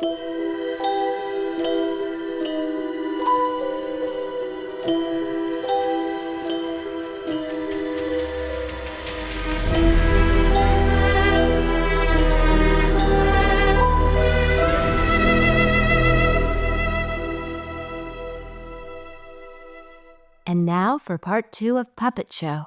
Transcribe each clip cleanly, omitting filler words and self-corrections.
And now for part 2 of Puppet Show.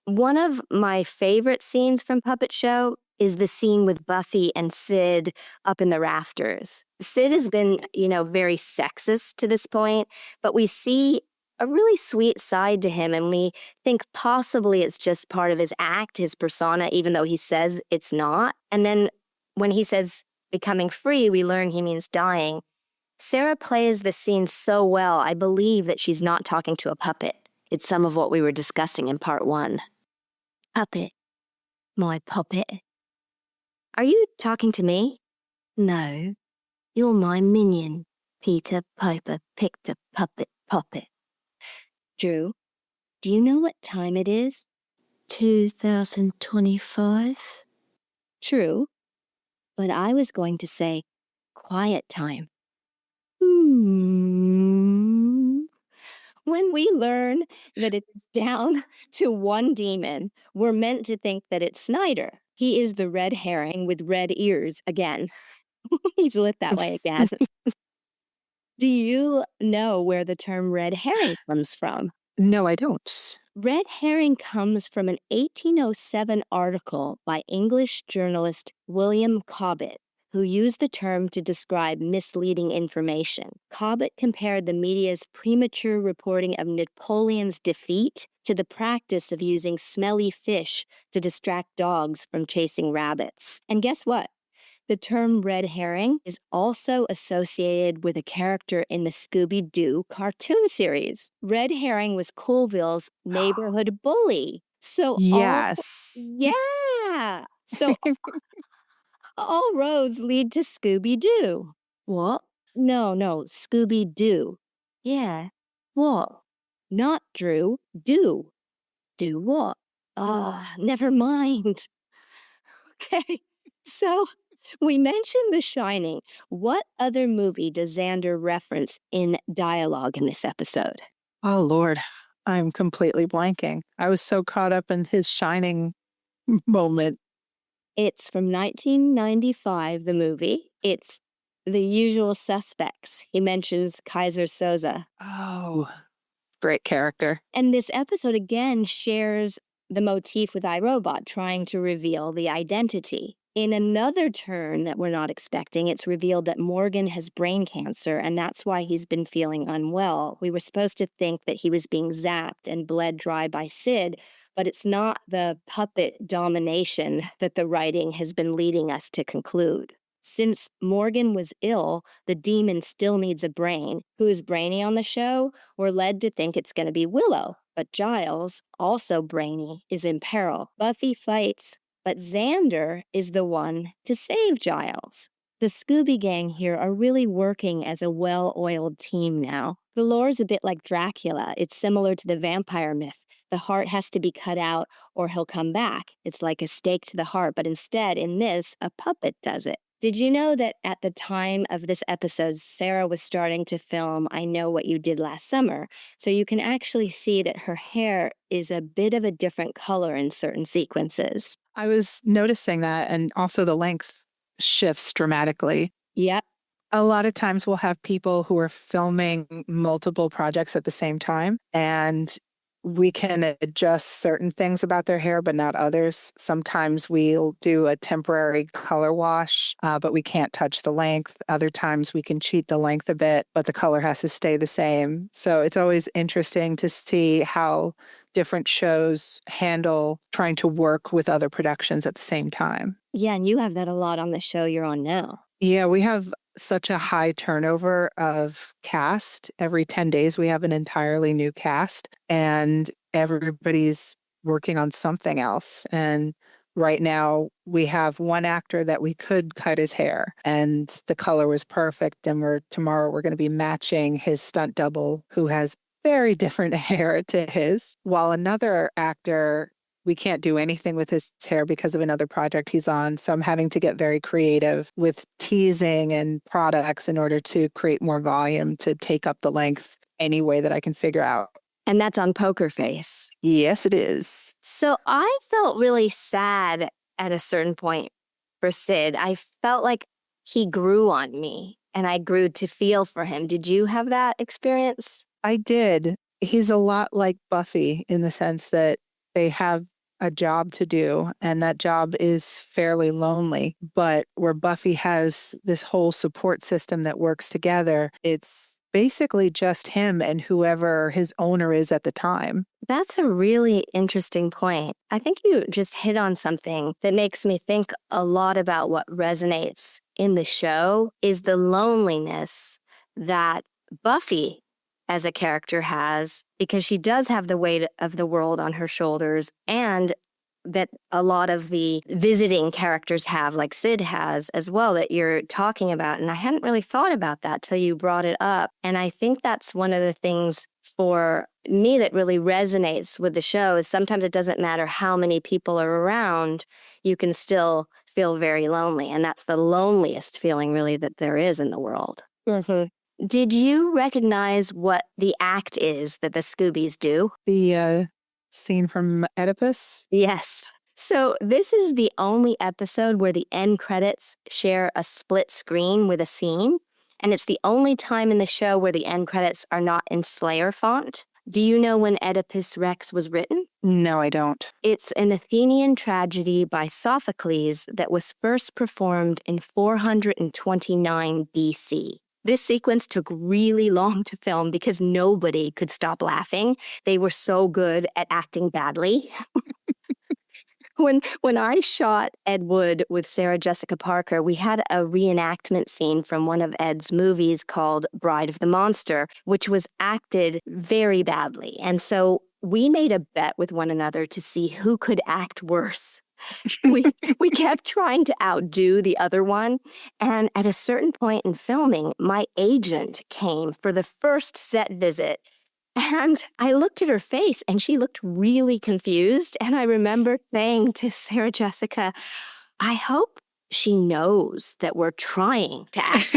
One of my favorite scenes from Puppet Show is the scene with Buffy and Sid up in the rafters. Sid has been, very sexist to this point, but we see a really sweet side to him, and we think possibly it's just part of his act, his persona, even though he says it's not. And then when he says becoming free, we learn he means dying. Sarah plays the scene so well, I believe that she's not talking to a puppet. It's some of what we were discussing in part 1. Puppet. My puppet. Are you talking to me? No. You're my minion. Peter Piper picked a puppet poppet. Drew, do you know what time it is? 2025. True. But I was going to say quiet time. When we learn that it's down to one demon, we're meant to think that it's Snyder. He is the red herring with red ears again. He's lit that way again. Do you know where the term red herring comes from? No, I don't. Red herring comes from an 1807 article by English journalist William Cobbett, who used the term to describe misleading information. Cobbett compared the media's premature reporting of Napoleon's defeat to the practice of using smelly fish to distract dogs from chasing rabbits. And guess what? The term red herring is also associated with a character in the Scooby Dru cartoon series. Red herring was Coolville's neighborhood bully. So yes. So all roads lead to Scooby Dru. What? No, Scooby Dru. Yeah. What? Not Drew. Do. Do what? Never mind. Okay. So we mentioned The Shining. What other movie does Xander reference in dialogue in this episode? Oh, Lord. I'm completely blanking. I was so caught up in his Shining moment. It's from 1995, the movie. It's The Usual Suspects. He mentions Kaiser Soze. Oh, great character. And this episode again shares the motif with iRobot, trying to reveal the identity. In another turn that we're not expecting, it's revealed that Morgan has brain cancer, and that's why he's been feeling unwell. We were supposed to think that he was being zapped and bled dry by Sid, but it's not the puppet domination that the writing has been leading us to conclude. Since Morgan was ill, the demon still needs a brain. Who is brainy on the show? We're led to think it's going to be Willow, but Giles, also brainy, is in peril. Buffy fights, but Xander is the one to save Giles. The Scooby Gang here are really working as a well-oiled team now. The lore is a bit like Dracula. It's similar to the vampire myth. The heart has to be cut out or he'll come back. It's like a stake to the heart, but instead, in this, a puppet does it. Did you know that at the time of this episode, Sarah was starting to film I Know What You Did Last Summer? So you can actually see that her hair is a bit of a different color in certain sequences. I was noticing that, and also the length shifts dramatically. Yep. A lot of times we'll have people who are filming multiple projects at the same time, and we can adjust certain things about their hair, but not others. Sometimes we'll do a temporary color wash, but we can't touch the length. Other times we can cheat the length a bit, but the color has to stay the same. So it's always interesting to see how different shows handle trying to work with other productions at the same time. Yeah, and you have that a lot on the show you're on now. Yeah, we have such a high turnover of cast. Every 10 days, we have an entirely new cast, and everybody's working on something else. And right now, we have one actor that we could cut his hair, and the color was perfect. And tomorrow we're going to be matching his stunt double, who has very different hair to his, while another actor we can't do anything with his hair because of another project he's on. So I'm having to get very creative with teasing and products in order to create more volume to take up the length any way that I can figure out. And that's on Poker Face. Yes, it is. So I felt really sad at a certain point for Sid. I felt like he grew on me and I grew to feel for him. Did you have that experience? I did. He's a lot like Buffy in the sense that they have a job to do, and that job is fairly lonely. But where Buffy has this whole support system that works together, it's basically just him and whoever his owner is at the time. That's a really interesting point. I think you just hit on something that makes me think a lot about what resonates in the show is the loneliness that Buffy as a character has, because she does have the weight of the world on her shoulders, and that a lot of the visiting characters have, like Sid has as well, that you're talking about. And I hadn't really thought about that till you brought it up. And I think that's one of the things for me that really resonates with the show is sometimes it doesn't matter how many people are around, you can still feel very lonely. And that's the loneliest feeling really that there is in the world. Mm-hmm. Did you recognize what the act is that the Scoobies do? The scene from Oedipus? Yes. So this is the only episode where the end credits share a split screen with a scene, and it's the only time in the show where the end credits are not in Slayer font. Do you know when Oedipus Rex was written? No, I don't. It's an Athenian tragedy by Sophocles that was first performed in 429 BC. This sequence took really long to film because nobody could stop laughing. They were so good at acting badly. When I shot Ed Wood with Sarah Jessica Parker, we had a reenactment scene from one of Ed's movies called Bride of the Monster, which was acted very badly. And so we made a bet with one another to see who could act worse. We kept trying to outdo the other one. And at a certain point in filming, my agent came for the first set visit. And I looked at her face and she looked really confused. And I remember saying to Sarah Jessica, I hope she knows that we're trying to act.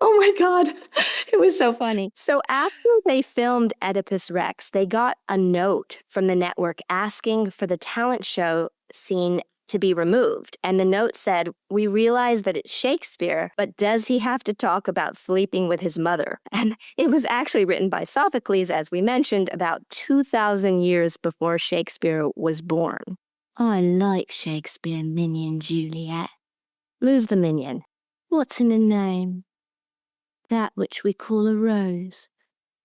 Oh my God, it was so funny. So after they filmed Oedipus Rex, they got a note from the network asking for the talent show scene to be removed. And the note said, we realize that it's Shakespeare, but does he have to talk about sleeping with his mother? And it was actually written by Sophocles, as we mentioned, about 2,000 years before Shakespeare was born. I like Shakespeare minion, Juliet. Lose the minion. What's in a name? That which we call a rose.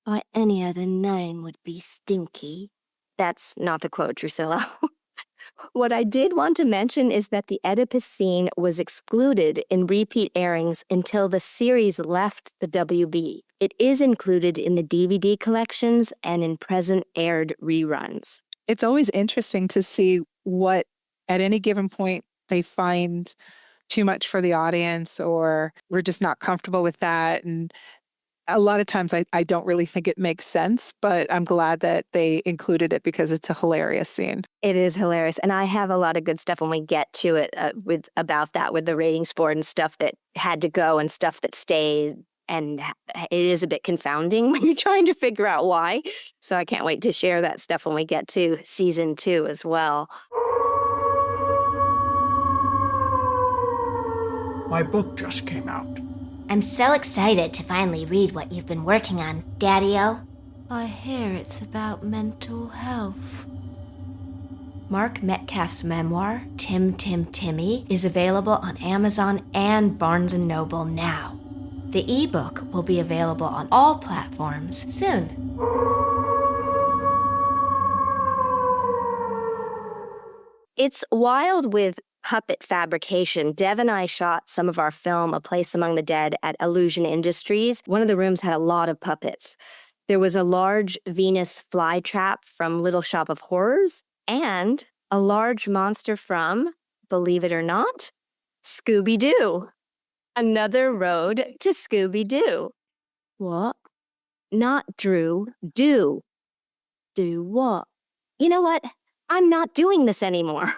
By any other name would be stinky. That's not the quote, Drusilla. What I did want to mention is that the Oedipus scene was excluded in repeat airings until the series left the WB. It is included in the DVD collections and in present aired reruns. It's always interesting to see what, at any given point, they find too much for the audience, or we're just not comfortable with that. And a lot of times I don't really think it makes sense, but I'm glad that they included it because it's a hilarious scene. It is hilarious. And I have a lot of good stuff when we get to it about that with the ratings board and stuff that had to go and stuff that stayed. And it is a bit confounding when you're trying to figure out why. So I can't wait to share that stuff when we get to season 2 as well. My book just came out. I'm so excited to finally read what you've been working on, Daddy-O. I hear it's about mental health. Mark Metcalf's memoir, Timmy, is available on Amazon and Barnes & Noble now. The ebook will be available on all platforms soon. It's wild with puppet fabrication. Dev and I shot some of our film, A Place Among the Dead, at Illusion Industries. One of the rooms had a lot of puppets. There was a large Venus flytrap from Little Shop of Horrors and a large monster from, believe it or not, Scooby Dru. Another road to Scooby Dru. What? Not Drew, do. Do what? You know what? I'm not doing this anymore.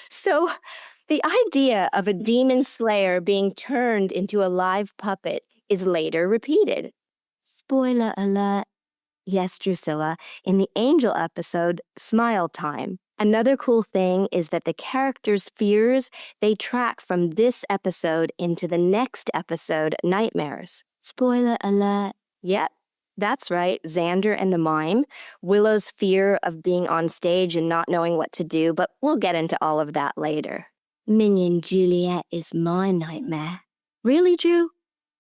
So the idea of a demon slayer being turned into a live puppet is later repeated. Spoiler alert. Yes, Drusilla, in the Angel episode, Smile Time. Another cool thing is that the characters' fears, they track from this episode into the next episode, Nightmares. Spoiler alert. Yep, that's right, Xander and the Mime. Willow's fear of being on stage and not knowing what to do, but we'll get into all of that later. Minion Juliet is my nightmare. Really, Drew?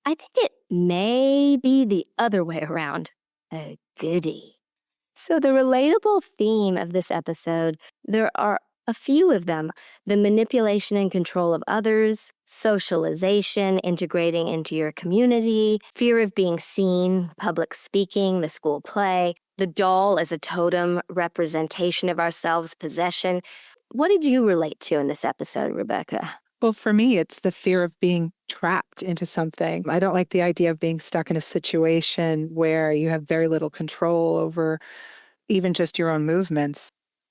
I think it may be the other way around. Oh, goody. So the relatable theme of this episode, there are a few of them. The manipulation and control of others, socialization, integrating into your community, fear of being seen, public speaking, the school play, the doll as a totem, representation of ourselves, possession. What did you relate to in this episode, Rebecca? Well, for me, it's the fear of being trapped into something. I don't like the idea of being stuck in a situation where you have very little control over even just your own movements.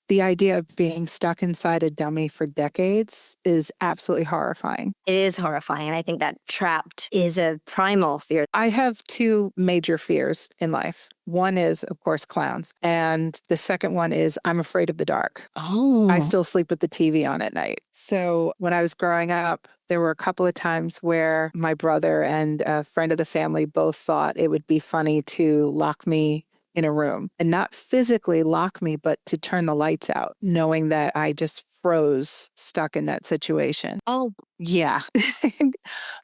The idea of being stuck inside a dummy for decades is absolutely horrifying. It is horrifying. I think that trapped is a primal fear. I have two major fears in life. One is, of course, clowns. And the second one is I'm afraid of the dark. Oh. I still sleep with the TV on at night. So when I was growing up, there were a couple of times where my brother and a friend of the family both thought it would be funny to lock me in a room and not physically lock me, but to turn the lights out, knowing that I just froze stuck in that situation. Oh, yeah.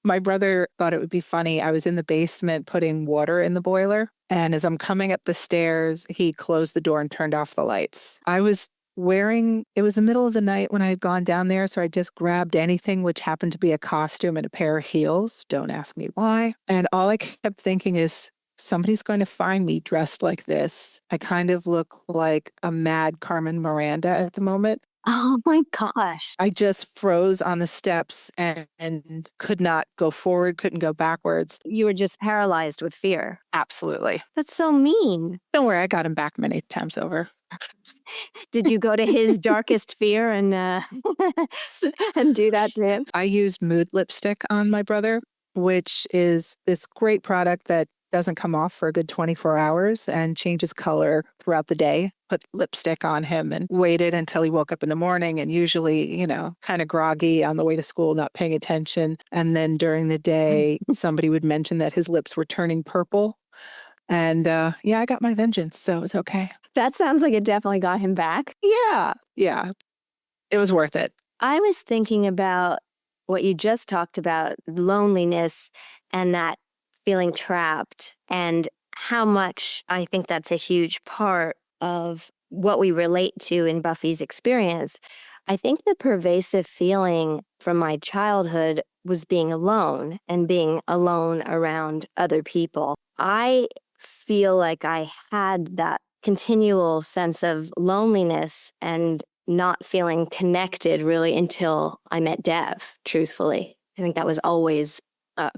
My brother thought it would be funny. I was in the basement putting water in the boiler. And as I'm coming up the stairs, he closed the door and turned off the lights. I was it was the middle of the night when I had gone down there. So I just grabbed anything which happened to be a costume and a pair of heels. Don't ask me why. And all I kept thinking is, somebody's going to find me dressed like this. I kind of look like a mad Carmen Miranda at the moment. oh my gosh. I just froze on the steps and could not go forward, couldn't go backwards. You were just paralyzed with fear. Absolutely. That's so mean. Don't worry, I got him back many times over. Did you go to his darkest fear and and do that to him? I used mood lipstick on my brother, which is this great product that doesn't come off for a good 24 hours and changes color throughout the day. Put lipstick on him and waited until he woke up in the morning and usually, kind of groggy on the way to school, not paying attention. And then during the day, somebody would mention that his lips were turning purple. And I got my vengeance, so it was okay. That sounds like it definitely got him back. Yeah. It was worth it. I was thinking about what you just talked about, loneliness and that feeling trapped, and how much I think that's a huge part of what we relate to in Buffy's experience. I think the pervasive feeling from my childhood was being alone and being alone around other people. I feel like I had that continual sense of loneliness and not feeling connected really until I met Dev, truthfully. I think that was always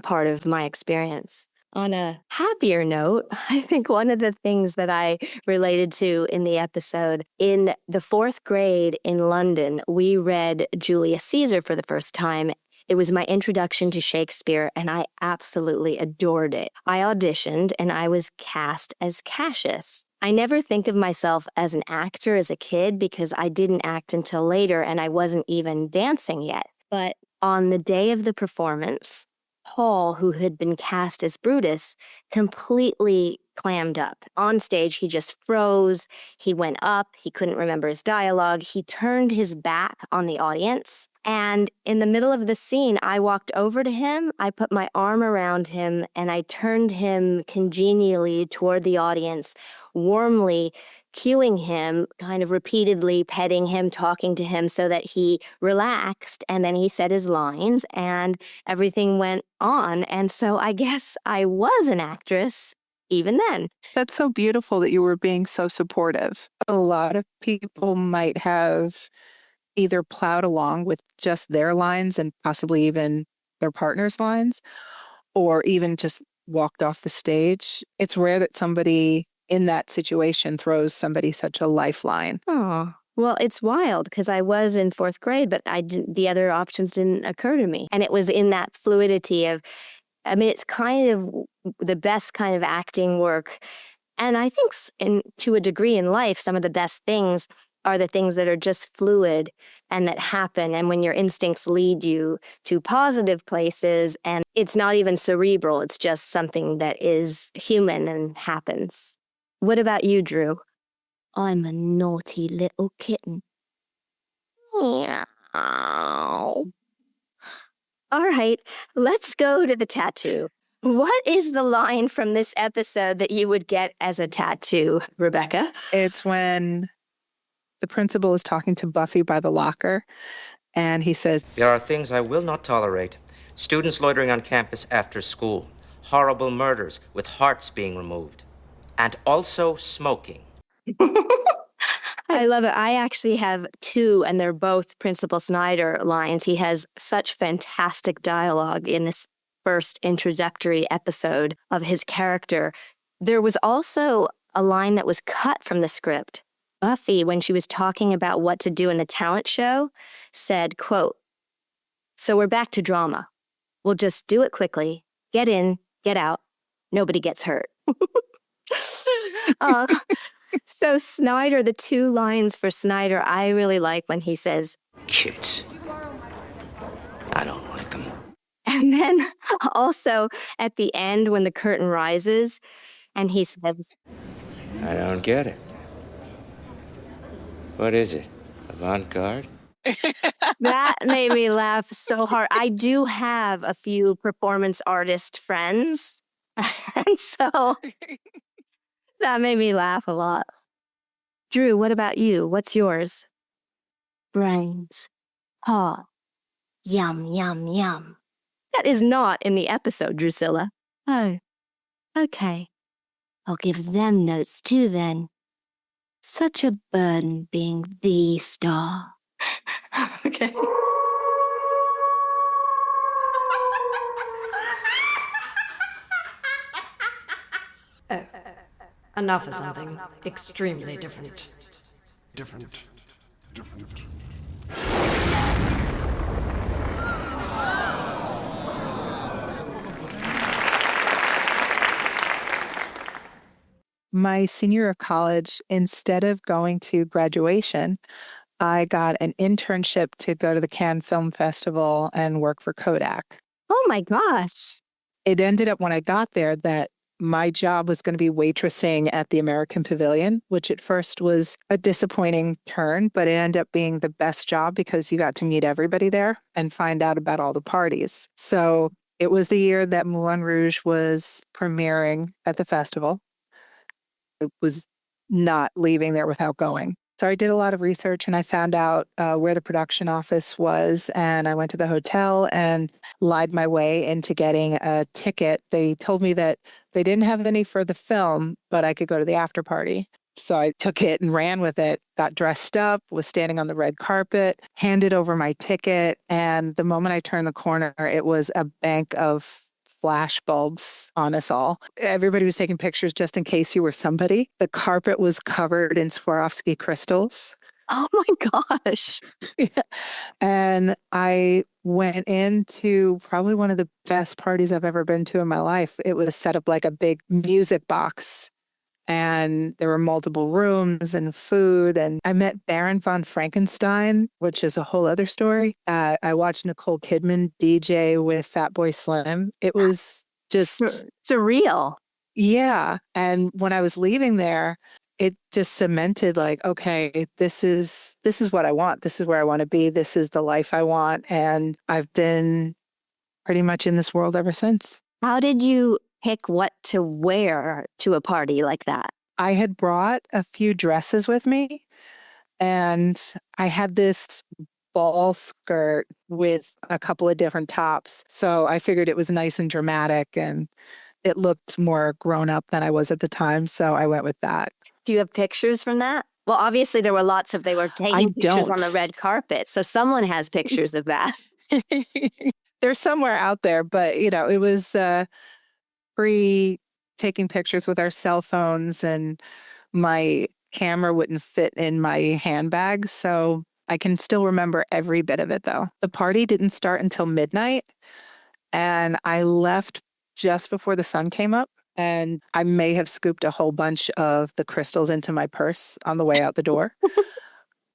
part of my experience. On a happier note, I think one of the things that I related to in the episode, in the 4th grade in London, we read Julius Caesar for the first time. It was my introduction to Shakespeare, and I absolutely adored it. I auditioned, and I was cast as Cassius. I never think of myself as an actor as a kid because I didn't act until later, and I wasn't even dancing yet. But on the day of the performance, Paul, who had been cast as Brutus, completely clammed up. On stage, he just froze. He went up. He couldn't remember his dialogue. He turned his back on the audience. And in the middle of the scene, I walked over to him. I put my arm around him and I turned him congenially toward the audience, warmly cueing him, kind of repeatedly petting him, talking to him so that he relaxed. And then he said his lines and everything went on. And so I guess I was an actress even then. That's so beautiful that you were being so supportive. A lot of people might have either plowed along with just their lines and possibly even their partner's lines, or even just walked off the stage. It's rare that somebody in that situation throws somebody such a lifeline. Oh, well, it's wild because I was in fourth grade, but the other options didn't occur to me. And it was in that fluidity of, I mean, it's kind of the best kind of acting work. And I think to a degree in life, some of the best things are the things that are just fluid and that happen. And when your instincts lead you to positive places, and it's not even cerebral, it's just something that is human and happens. What about you, Drew? I'm a naughty little kitten. Meow. All right, let's go to the tattoo. What is the line from this episode that you would get as a tattoo, Rebecca? It's when the principal is talking to Buffy by the locker, and he says, "There are things I will not tolerate. Students loitering on campus after school. Horrible murders with hearts being removed. And also smoking." I love it. I actually have two, and they're both Principal Snyder lines. He has such fantastic dialogue in this first introductory episode of his character. There was also a line that was cut from the script. Buffy, when she was talking about what to do in the talent show, said, quote, "So we're back to drama. We'll just do it quickly, get in, get out, nobody gets hurt." So Snyder, the two lines for Snyder, I really like when he says, "Cute. I don't like them." and then also at the end when the curtain rises and he says, I don't get it. What is it? Avant-garde? that made me laugh so hard. I do have a few performance artist friends, and so that made me laugh a lot. Drew, what about you? What's yours? Brains. Heart. Yum, yum, yum. That is not in the episode, Drusilla. Oh, okay. I'll give them notes too then. Such a burden being the star. Okay. Enough of something extremely different. Different. my senior year of college, instead of going to graduation, I got an internship to go to the Cannes Film Festival and work for Kodak. Oh my gosh. It ended up when I got there that my job was going to be waitressing at the American Pavilion, which at first was a disappointing turn, but it ended up being the best job because you got to meet everybody there and find out about all the parties. So it was the year that Moulin Rouge was premiering at the festival. It was not leaving there without going. So I did a lot of research and I found out where the production office was, and I went to the hotel and lied my way into getting a ticket. They told me that they didn't have any for the film, but I could go to the after party. So I took it and ran with it, got dressed up, was standing on the red carpet, handed over my ticket, and the moment I turned the corner, it was a bank of flash bulbs on us all. Everybody was taking pictures just in case you were somebody. The carpet was covered in Swarovski crystals. Oh my gosh. And I went into probably one of the best parties I've ever been to in my life. It was set up like a big music box, and there were multiple rooms and food. And I met Baron von Frankenstein, which is a whole other story. I watched Nicole Kidman DJ with Fatboy Slim. It was just surreal. Yeah. And when I was leaving there, it just cemented like, okay, this is what I want. This is where I want to be. This is the life I want. And I've been pretty much in this world ever since. How did you pick what to wear to a party like that? I had brought a few dresses with me, and I had this ball skirt with a couple of different tops. So I figured it was nice and dramatic, and it looked more grown up than I was at the time. So I went with that. Do you have pictures from that? Well, obviously there were lots of, they were taking pictures on the red carpet. So someone has pictures of that. They're somewhere out there, but it was pre taking pictures with our cell phones, and my camera wouldn't fit in my handbag. So I can still remember every bit of it, though. The party didn't start until midnight, and I left just before the sun came up. And I may have scooped a whole bunch of the crystals into my purse on the way out the door.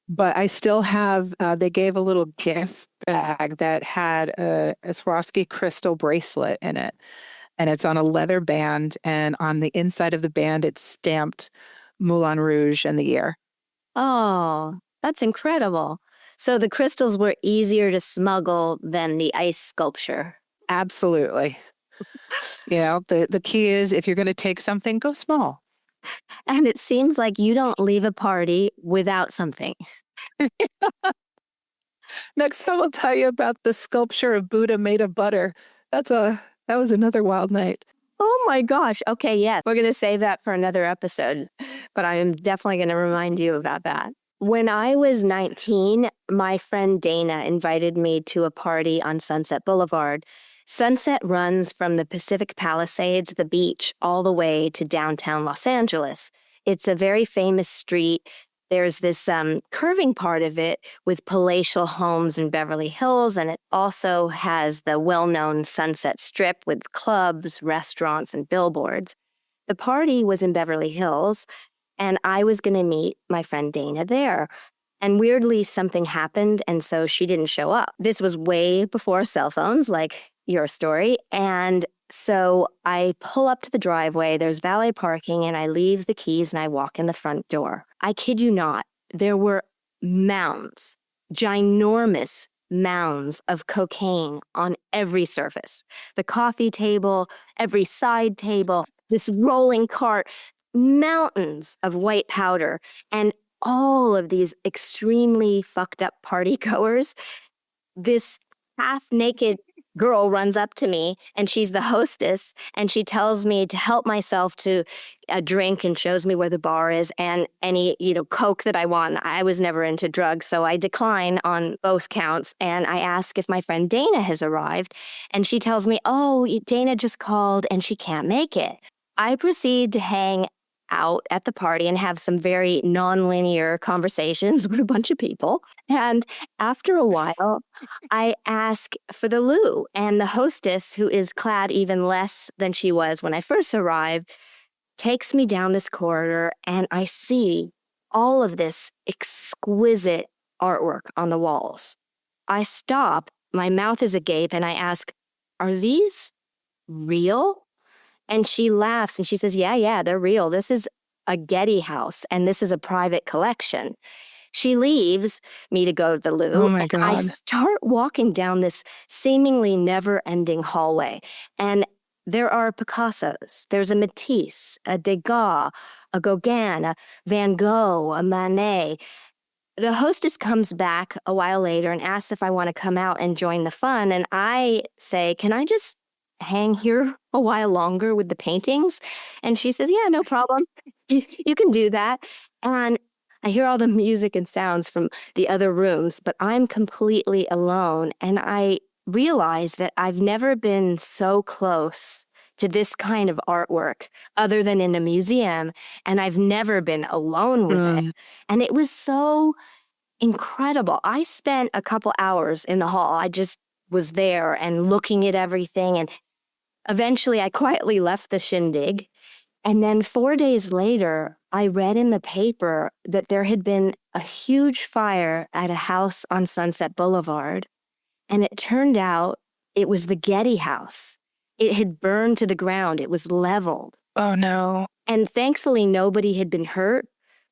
But I still have, they gave a little gift bag that had a Swarovski crystal bracelet in it. And it's on a leather band. And on the inside of the band, it's stamped Moulin Rouge and the year. Oh, that's incredible. So the crystals were easier to smuggle than the ice sculpture. Absolutely. You know, the key is if you're going to take something, go small. And it seems like you don't leave a party without something. Next time I'll tell you about the sculpture of Buddha made of butter. That was another wild night. Oh my gosh. Okay, yeah. We're going to save that for another episode, but I am definitely going to remind you about that. When I was 19, my friend Dana invited me to a party on Sunset Boulevard. Sunset runs from the Pacific Palisades, the beach, all the way to downtown Los Angeles. It's a very famous street. There's this curving part of it with palatial homes in Beverly Hills, and it also has the well-known Sunset Strip with clubs, restaurants, and billboards. The party was in Beverly Hills, and I was going to meet my friend Dana there. And weirdly, something happened, and so she didn't show up. This was way before cell phones, like your story. And so I pull up to the driveway, there's valet parking, and I leave the keys and I walk in the front door. I kid you not, there were mounds, ginormous mounds of cocaine on every surface. The coffee table, every side table, this rolling cart, mountains of white powder, and all of these extremely fucked up party goers. This half-naked girl runs up to me, and she's the hostess, and she tells me to help myself to a drink and shows me where the bar is and any, Coke that I want. I was never into drugs, so I decline on both counts, and I ask if my friend Dana has arrived, and she tells me, oh, Dana just called and she can't make it. I proceed to hang out at the party and have some very nonlinear conversations with a bunch of people. And after a while, I ask for the loo. And the hostess, who is clad even less than she was when I first arrived, takes me down this corridor, and I see all of this exquisite artwork on the walls. I stop, my mouth is agape, and I ask, are these real? And she laughs and she says, yeah, they're real. This is a Getty house and this is a private collection. She leaves me to go to the loo. Oh my God. I start walking down this seemingly never-ending hallway, and there are Picassos. There's a Matisse, a Degas, a Gauguin, a Van Gogh, a Manet. The hostess comes back a while later and asks if I want to come out and join the fun, and I say, can I just hang here a while longer with the paintings? And she says, yeah, no problem. You can do that. And I hear all the music and sounds from the other rooms, but I'm completely alone. And I realize that I've never been so close to this kind of artwork other than in a museum. And I've never been alone with it. And it was so incredible. I spent a couple hours in the hall. I just was there and looking at everything. And eventually, I quietly left the shindig. And then 4 days later, I read in the paper that there had been a huge fire at a house on Sunset Boulevard. And it turned out it was the Getty house. It had burned to the ground. It was leveled. Oh, no. And thankfully, nobody had been hurt.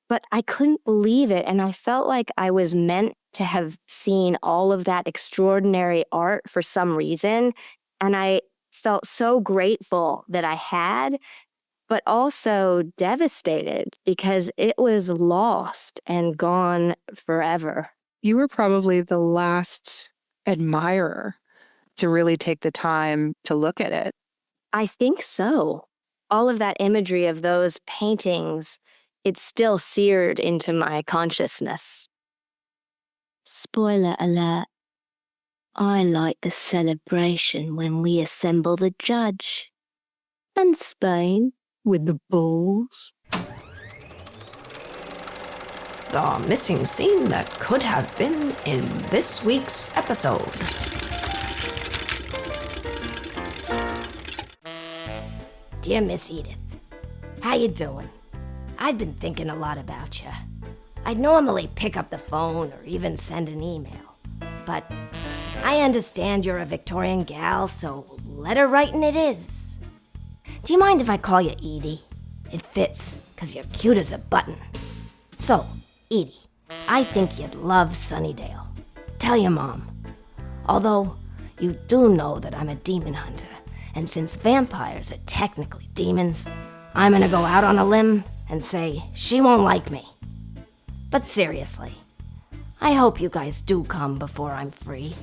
But I couldn't believe it. And I felt like I was meant to have seen all of that extraordinary art for some reason. And I felt so grateful that I had, but also devastated because it was lost and gone forever. You were probably the last admirer to really take the time to look at it. I think so. All of that imagery of those paintings, it's still seared into my consciousness. Spoiler alert. I like the celebration when we assemble the judge. And Spain. with the balls. The missing scene that could have been in this week's episode. Dear Miss Edith, how you doing? I've been thinking a lot about you. I'd normally pick up the phone or even send an email, but I understand you're a Victorian gal, so letter writing it is. Do you mind if I call you Edie? It fits, 'cause you're cute as a button. So, Edie, I think you'd love Sunnydale. Tell your mom. Although, you do know that I'm a demon hunter, and since vampires are technically demons, I'm gonna go out on a limb and say she won't like me. But seriously, I hope you guys do come before I'm free,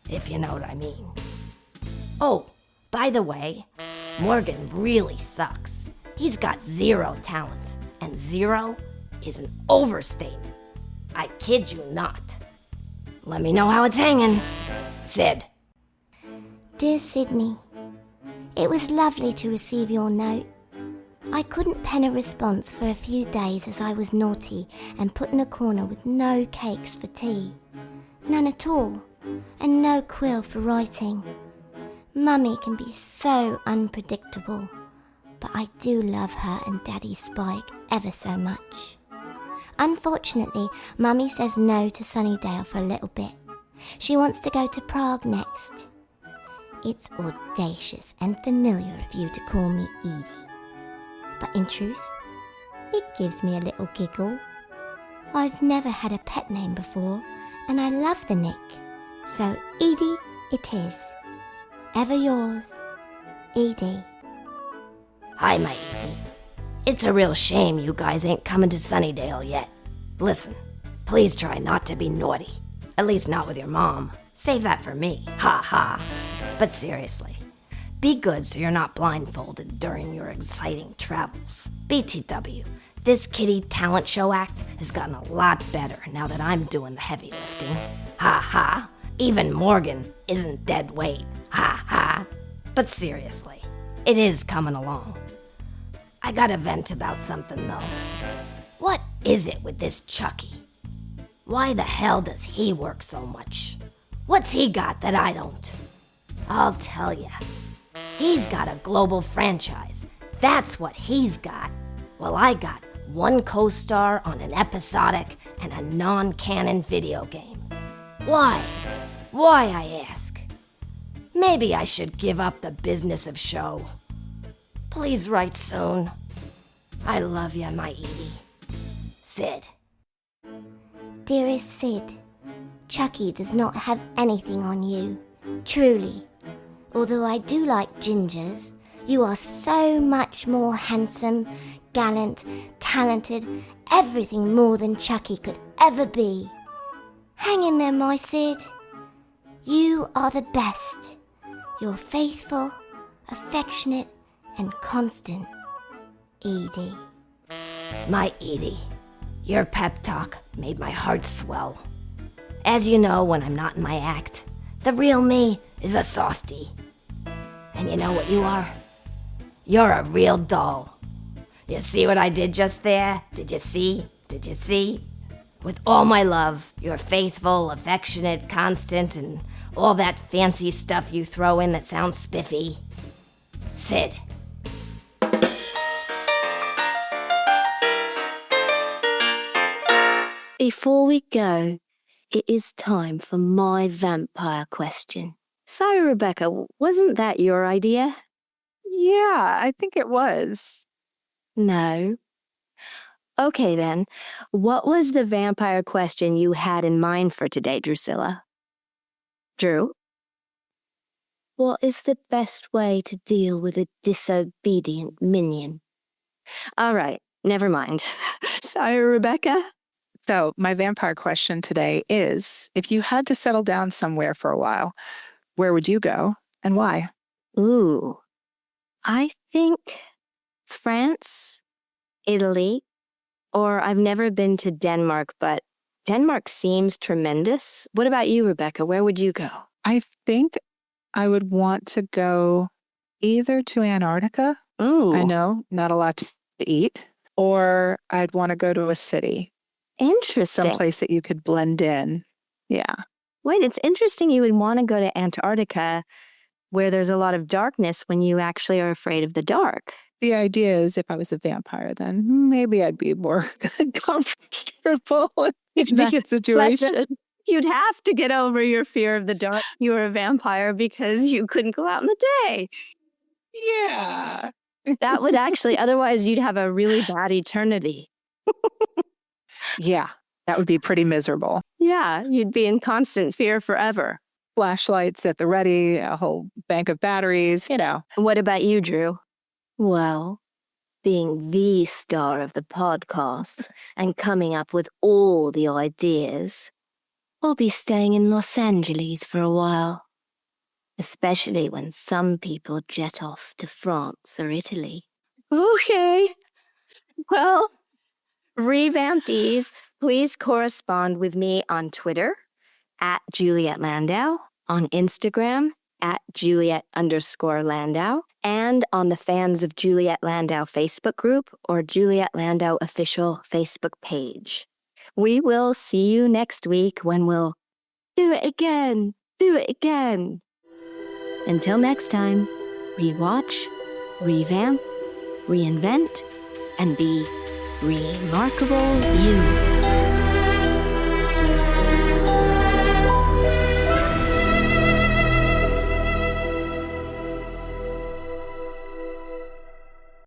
if you know what I mean. Oh, by the way, Morgan really sucks. He's got 0 talent, and 0 is an overstatement. I kid you not. Let me know how it's hanging. Sid. Dear Sydney, it was lovely to receive your note. I couldn't pen a response for a few days as I was naughty and put in a corner with no cakes for tea. None at all, and no quill for writing. Mummy can be so unpredictable, but I do love her and Daddy Spike ever so much. Unfortunately, Mummy says no to Sunnydale for a little bit. She wants to go to Prague next. It's audacious and familiar of you to call me Edie. But in truth, it gives me a little giggle. I've never had a pet name before, and I love the nick. So Edie it is. Ever yours, Edie. Hi, my Edie. It's a real shame you guys ain't coming to Sunnydale yet. Listen, please try not to be naughty. At least not with your mom. Save that for me. Ha ha. But seriously, be good so you're not blindfolded during your exciting travels. BTW, this kiddie talent show act has gotten a lot better now that I'm doing the heavy lifting. Ha ha. Even Morgan isn't dead weight. Ha ha. But seriously, it is coming along. I gotta vent about something though. What is it with this Chucky? Why the hell does he work so much? What's he got that I don't? I'll tell ya. He's got a global franchise. That's what he's got. Well, I got one co-star on an episodic and a non-canon video game. Why? Why, I ask? Maybe I should give up the business of show. Please write soon. I love ya, my Edie. Sid. Dearest Sid, Chucky does not have anything on you. Truly. Although I do like gingers, you are so much more handsome, gallant, talented, everything more than Chucky could ever be. Hang in there, my Sid. You are the best. You're faithful, affectionate, and constant, Edie. My Edie, your pep talk made my heart swell. As you know, when I'm not in my act, the real me is a softie. And you know what you are? You're a real doll. You see what I did just there? Did you see? Did you see? With all my love, you're faithful, affectionate, constant, and all that fancy stuff you throw in that sounds spiffy. Sid. Before we go, it is time for my vampire question. Sire Rebecca, wasn't that your idea? Yeah, I think it was. No. Okay then, what was the vampire question you had in mind for today, Drusilla? Drew? What is the best way to deal with a disobedient minion? All right, never mind. Sire Rebecca? So my vampire question today is, if you had to settle down somewhere for a while, where would you go and why? Ooh, I think France, Italy, or I've never been to Denmark, but Denmark seems tremendous. What about you, Rebecca? Where would you go? I think I would want to go either to Antarctica Ooh, I know, not a lot to eat. Or I'd want to go to a city, interesting. someplace that you could blend in. Yeah. Wait, it's interesting you would want to go to Antarctica where there's a lot of darkness when you actually are afraid of the dark. The idea is if I was a vampire, then maybe I'd be more comfortable in that situation. You'd have to get over your fear of the dark. You were a vampire because you couldn't go out in the day. Yeah. That would actually, otherwise you'd have a really bad eternity. Yeah, that would be pretty miserable. Yeah, you'd be in constant fear forever. Flashlights at the ready, a whole bank of batteries, you know. What about you, Drew? Well, being the star of the podcast and coming up with all the ideas, I'll be staying in Los Angeles for a while. Especially when some people jet off to France or Italy. Okay. Well, Revamptees, please correspond with me on Twitter at Juliet Landau, on Instagram at Juliet_Landau, and on the Fans of Juliet Landau Facebook group or Juliet Landau official Facebook page. We will see you next week when we'll do it again. Until next time, rewatch, revamp, reinvent, and be remarkable you.